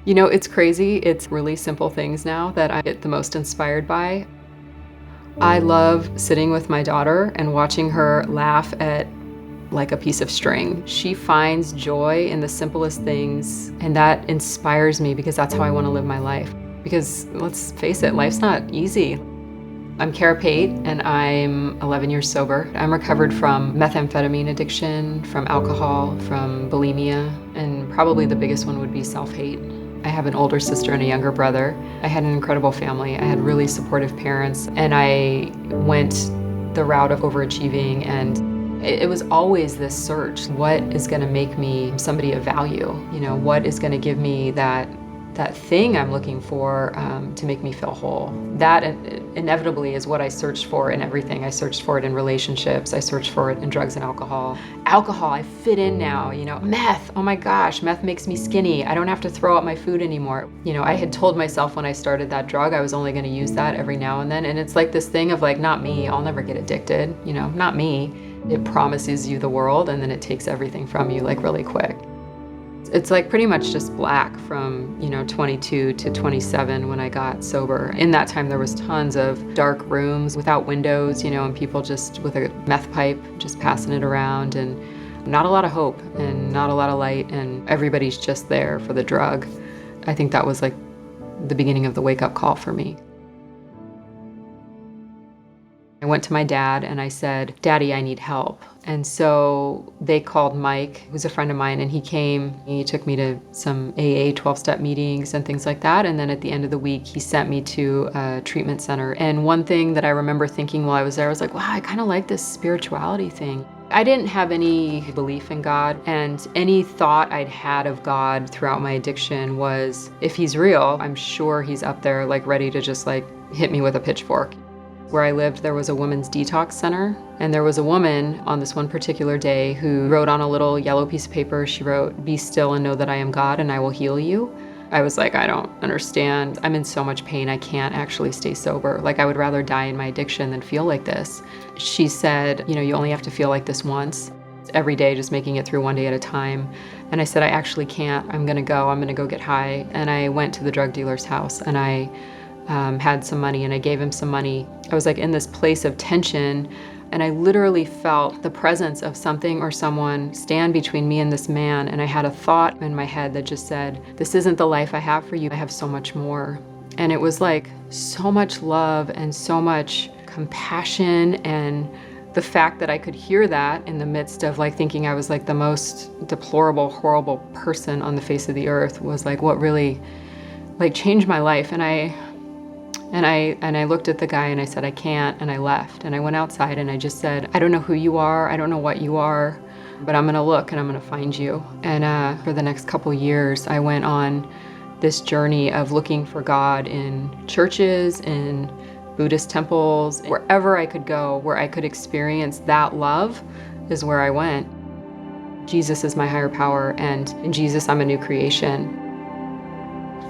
You know, it's crazy. It's really simple things now that I get the most inspired by. I love sitting with my daughter and watching her laugh at like a piece of string. She finds joy in the simplest things, and that inspires me because that's how I want to live my life. Because let's face it, life's not easy. I'm Kara Pate, and I'm 11 years sober. I'm recovered from methamphetamine addiction, from alcohol, from bulimia, and probably the biggest one would be self-hate. I have an older sister and a younger brother. I had an incredible family. I had really supportive parents, and I went the route of overachieving, and it was always this search. What is gonna make me somebody of value? You know, what is gonna give me that thing I'm looking for to make me feel whole? That inevitably is what I searched for in everything. I searched for it in relationships. I searched for it in drugs and alcohol. Alcohol, I fit in now, you know. Meth, oh my gosh, meth makes me skinny. I don't have to throw out my food anymore. You know, I had told myself when I started that drug, I was only gonna use that every now and then. And it's like this thing of like, not me, I'll never get addicted, you know, not me. It promises you the world and then it takes everything from you like really quick. It's like pretty much just black from, you know, 22 to 27 when I got sober. In that time, there was tons of dark rooms without windows, you know, and people just with a meth pipe, just passing it around, and not a lot of hope and not a lot of light, and everybody's just there for the drug. I think that was like the beginning of the wake-up call for me. I went to my dad and I said, "Daddy, I need help." And so they called Mike, who's a friend of mine, and he came. He took me to some AA 12-step meetings and things like that. And then at the end of the week, he sent me to a treatment center. And one thing that I remember thinking while I was there, I was like, wow, I kind of like this spirituality thing. I didn't have any belief in God, and any thought I'd had of God throughout my addiction was, if he's real, I'm sure he's up there like ready to just like hit me with a pitchfork. Where I lived, there was a women's detox center, and there was a woman on this one particular day who wrote on a little yellow piece of paper, she wrote, "Be still and know that I am God and I will heal you." I was like, I don't understand. I'm in so much pain, I can't actually stay sober. Like, I would rather die in my addiction than feel like this. She said, you know, you only have to feel like this once. Every day, just making it through one day at a time. And I said, I actually can't. I'm gonna go get high. And I went to the drug dealer's house, and I had some money, and I gave him some money. I was like in this place of tension, and I literally felt the presence of something or someone stand between me and this man, and I had a thought in my head that just said, this isn't the life I have for you, I have so much more. And it was like so much love and so much compassion, and the fact that I could hear that in the midst of like thinking I was like the most deplorable, horrible person on the face of the earth was like what really like changed my life. And I looked at the guy and I said, I can't, and I left. And I went outside and I just said, I don't know who you are, I don't know what you are, but I'm gonna look and I'm gonna find you. And for the next couple years, I went on this journey of looking for God in churches, in Buddhist temples, wherever I could go, where I could experience that love is where I went. Jesus is my higher power, and in Jesus, I'm a new creation.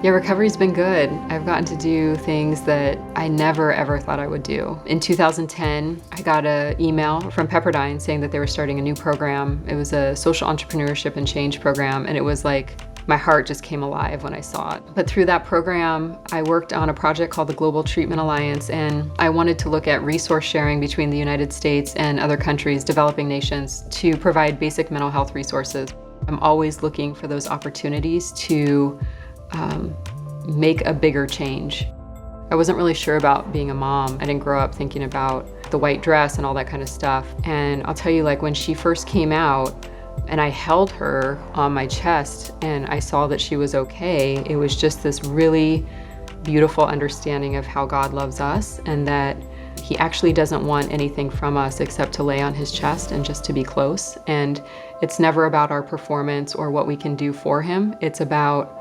Yeah, recovery's been good. I've gotten to do things that I never ever thought I would do. In 2010, I got an email from Pepperdine saying that they were starting a new program. It was a social entrepreneurship and change program, and it was like, my heart just came alive when I saw it. But through that program, I worked on a project called the Global Treatment Alliance, and I wanted to look at resource sharing between the United States and other countries, developing nations, to provide basic mental health resources. I'm always looking for those opportunities to make a bigger change. I wasn't really sure about being a mom. I didn't grow up thinking about the white dress and all that kind of stuff. And I'll tell you, like when she first came out and I held her on my chest and I saw that she was okay, it was just this really beautiful understanding of how God loves us, and that he actually doesn't want anything from us except to lay on his chest and just to be close. And it's never about our performance or what we can do for him. It's about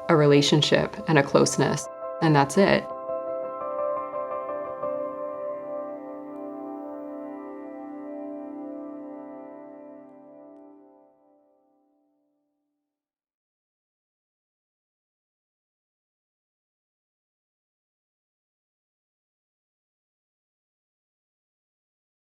a relationship and a closeness, and that's it.